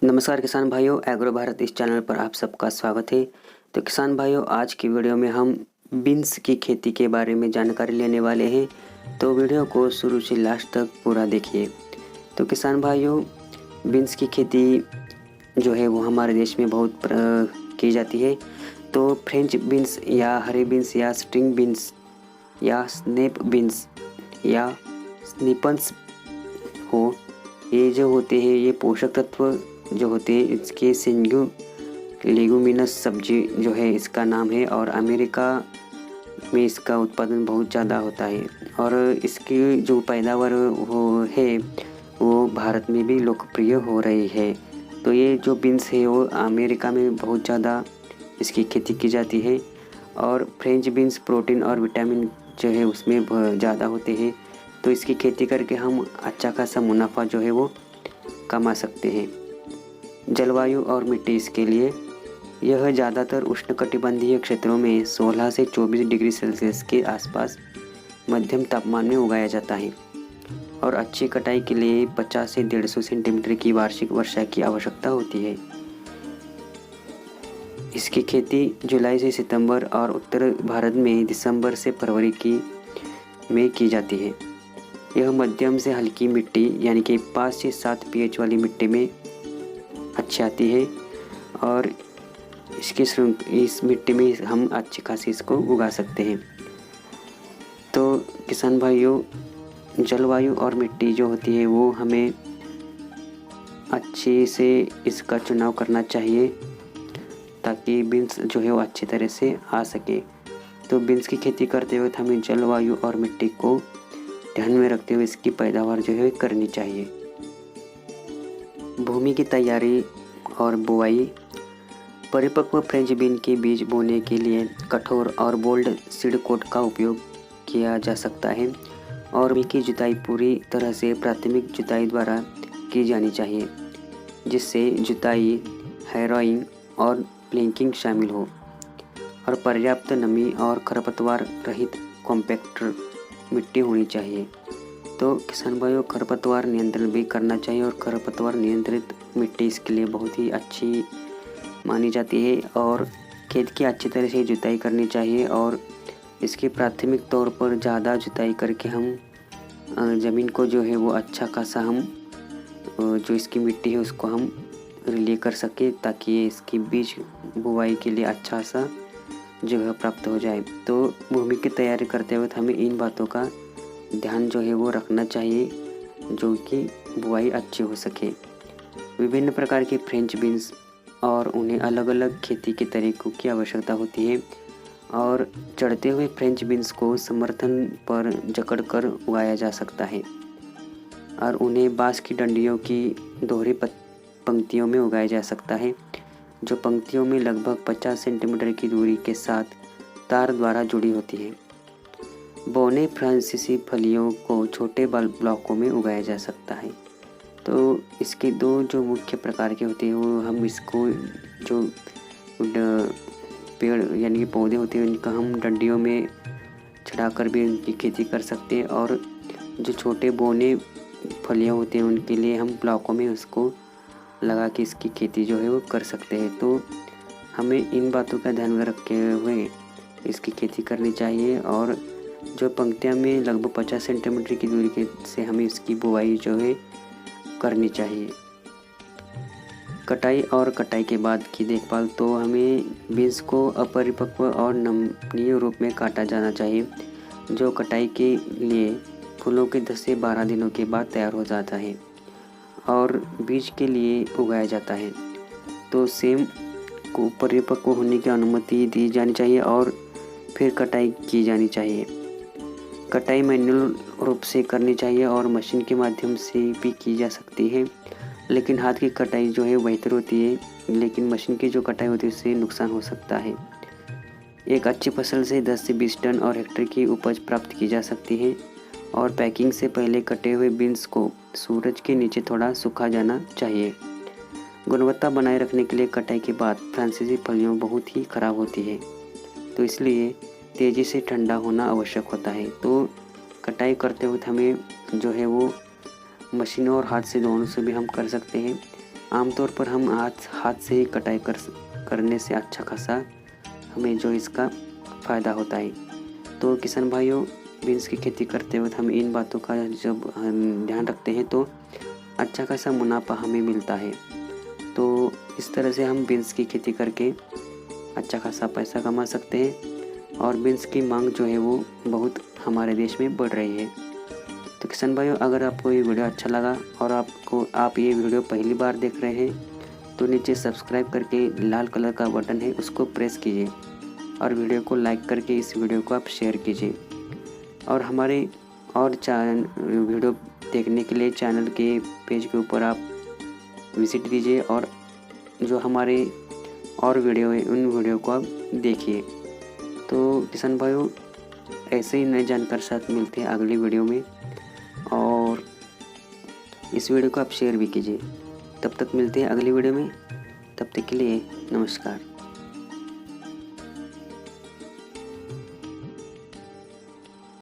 नमस्कार किसान भाइयों, एग्रो भारत इस चैनल पर आप सबका स्वागत है। तो किसान भाइयों, आज की वीडियो में हम बीन्स की खेती के बारे में जानकारी लेने वाले हैं। तो वीडियो को शुरू से लास्ट तक पूरा देखिए। तो किसान भाइयों, बीन्स की खेती जो है वो हमारे देश में बहुत की जाती है। तो फ्रेंच बीन्स या हरे बीन्स या स्ट्रिंग बीन्स या स्नैप बीन्स या स्निपन्स हो, ये जो होते हैं ये पोषक तत्व जो होते हैं इसके सिंगू लेगुमिनस सब्जी जो है इसका नाम है, और अमेरिका में इसका उत्पादन बहुत ज़्यादा होता है और इसकी जो पैदावार है वो भारत में भी लोकप्रिय हो रही है। तो ये जो बीन्स है वो अमेरिका में बहुत ज़्यादा इसकी खेती की जाती है, और फ्रेंच बीन्स प्रोटीन और विटामिन जो है उसमें ज़्यादा होते हैं। तो इसकी खेती करके हम अच्छा खासा मुनाफा जो है वो कमा सकते हैं। जलवायु और मिट्टी इसके लिए, यह ज़्यादातर उष्णकटिबंधीय क्षेत्रों में 16 से 24 डिग्री सेल्सियस के आसपास मध्यम तापमान में उगाया जाता है, और अच्छी कटाई के लिए 50 से 150 सेंटीमीटर की वार्षिक वर्षा की आवश्यकता होती है। इसकी खेती जुलाई से सितंबर और उत्तर भारत में दिसंबर से फरवरी में की जाती है। यह मध्यम से हल्की मिट्टी यानी कि 5 से 7 pH वाली मिट्टी में अच्छी आती है, और इस मिट्टी में हम अच्छी खासी इसको उगा सकते हैं। तो किसान भाइयों, जलवायु और मिट्टी जो होती है वो हमें अच्छे से इसका चुनाव करना चाहिए ताकि बीन्स जो है वो अच्छी तरह से आ सके। तो बीन्स की खेती करते वक्त हमें जलवायु और मिट्टी को ध्यान में रखते हुए इसकी पैदावार जो है करनी चाहिए। भूमि की तैयारी और बुआई। परिपक्व फ्रेंच बीन के बीज बोने के लिए कठोर और बोल्ड सीड कोट का उपयोग किया जा सकता है, और भूमि की जुताई पूरी तरह से प्राथमिक जुताई द्वारा की जानी चाहिए, जिससे जुताई, हैरोइंग और प्लिंकिंग शामिल हो, और पर्याप्त नमी और खरपतवार रहित कॉम्पैक्ट मिट्टी होनी चाहिए। तो किसान भाइयों, खरपतवार नियंत्रण भी करना चाहिए, और खरपतवार नियंत्रित मिट्टी इसके लिए बहुत ही अच्छी मानी जाती है, और खेत की अच्छी तरह से जुताई करनी चाहिए। और इसकी प्राथमिक तौर पर ज़्यादा जुताई करके हम ज़मीन को जो है वो अच्छा खासा हम जो इसकी मिट्टी है उसको हम रिले कर सके, ताकि इसकी बीज बुआई के लिए अच्छा सा जगह प्राप्त हो जाए। तो भूमि की तैयारी करते वक्त हमें इन बातों का ध्यान जो है वो रखना चाहिए, जो कि बुआई अच्छी हो सके। विभिन्न प्रकार की फ्रेंच बीन्स और उन्हें अलग अलग खेती के तरीकों की आवश्यकता होती है, और चढ़ते हुए फ्रेंच बीन्स को समर्थन पर जकड़कर उगाया जा सकता है, और उन्हें बांस की डंडियों की दोहरी पंक्तियों में उगाया जा सकता है, जो पंक्तियों में लगभग 50 सेंटीमीटर की दूरी के साथ तार द्वारा जुड़ी होती है। बोने फ्रांसीसी फलियों को छोटे ब्लॉकों में उगाया जा सकता है। तो इसके दो जो मुख्य प्रकार के होते हैं वो हम इसको जो पेड़ यानी कि पौधे होते हैं उनका हम डंडियों में चढ़ाकर भी उनकी खेती कर सकते हैं, और जो छोटे बोने फलियाँ होती हैं उनके लिए हम ब्लॉकों में उसको लगा के इसकी खेती जो है वो कर सकते हैं। तो हमें इन बातों का ध्यान में रखते हुए इसकी खेती करनी चाहिए, और जो पंक्तियाँ में लगभग 50 सेंटीमीटर की दूरी से हमें इसकी बुआई जो है करनी चाहिए। कटाई और कटाई के बाद की देखभाल। तो हमें बीज को अपरिपक्व और नमनीय रूप में काटा जाना चाहिए, जो कटाई के लिए फूलों के 10 से 12 दिनों के बाद तैयार हो जाता है और बीज के लिए उगाया जाता है। तो सेम को परिपक्व होने की अनुमति दी जानी चाहिए और फिर कटाई की जानी चाहिए। कटाई मैन्युअल रूप से करनी चाहिए और मशीन के माध्यम से भी की जा सकती है, लेकिन हाथ की कटाई जो है बेहतर होती है, लेकिन मशीन की जो कटाई होती है उससे नुकसान हो सकता है। एक अच्छी फसल से 10 से 20 टन और हेक्टेयर की उपज प्राप्त की जा सकती है, और पैकिंग से पहले कटे हुए बीन्स को सूरज के नीचे थोड़ा सूखा जाना चाहिए। गुणवत्ता बनाए रखने के लिए कटाई के बाद फ्रांसीसी फलियाँ बहुत ही खराब होती है, तो इसलिए तेज़ी से ठंडा होना आवश्यक होता है। तो कटाई करते वक्त हमें जो है वो मशीनों और हाथ से दोनों से भी हम कर सकते हैं। आमतौर पर हम हाथ से ही कटाई करने से अच्छा खासा हमें जो इसका फ़ायदा होता है। तो किसान भाइयों, बीन्स की खेती करते वक्त हम इन बातों का जब हम ध्यान रखते हैं तो अच्छा खासा मुनाफा हमें मिलता है। तो इस तरह से हम बीन्स की खेती करके अच्छा खासा पैसा कमा सकते हैं और बीन्स की मांग जो है वो बहुत हमारे देश में बढ़ रही है। तो किसान भाइयों, अगर आपको ये वीडियो अच्छा लगा और आप ये वीडियो पहली बार देख रहे हैं तो नीचे सब्सक्राइब करके लाल कलर का बटन है उसको प्रेस कीजिए और वीडियो को लाइक करके इस वीडियो को आप शेयर कीजिए। और हमारे और वीडियो देखने के लिए चैनल के पेज के ऊपर आप विजिट दीजिए और जो हमारे और वीडियो है उन वीडियो को आप देखिए। तो किसान भाइयों, ऐसे ही नए जानकारी साथ मिलते हैं अगली वीडियो में और इस वीडियो को आप शेयर भी कीजिए। तब तक मिलते हैं अगली वीडियो में, तब तक के लिए नमस्कार।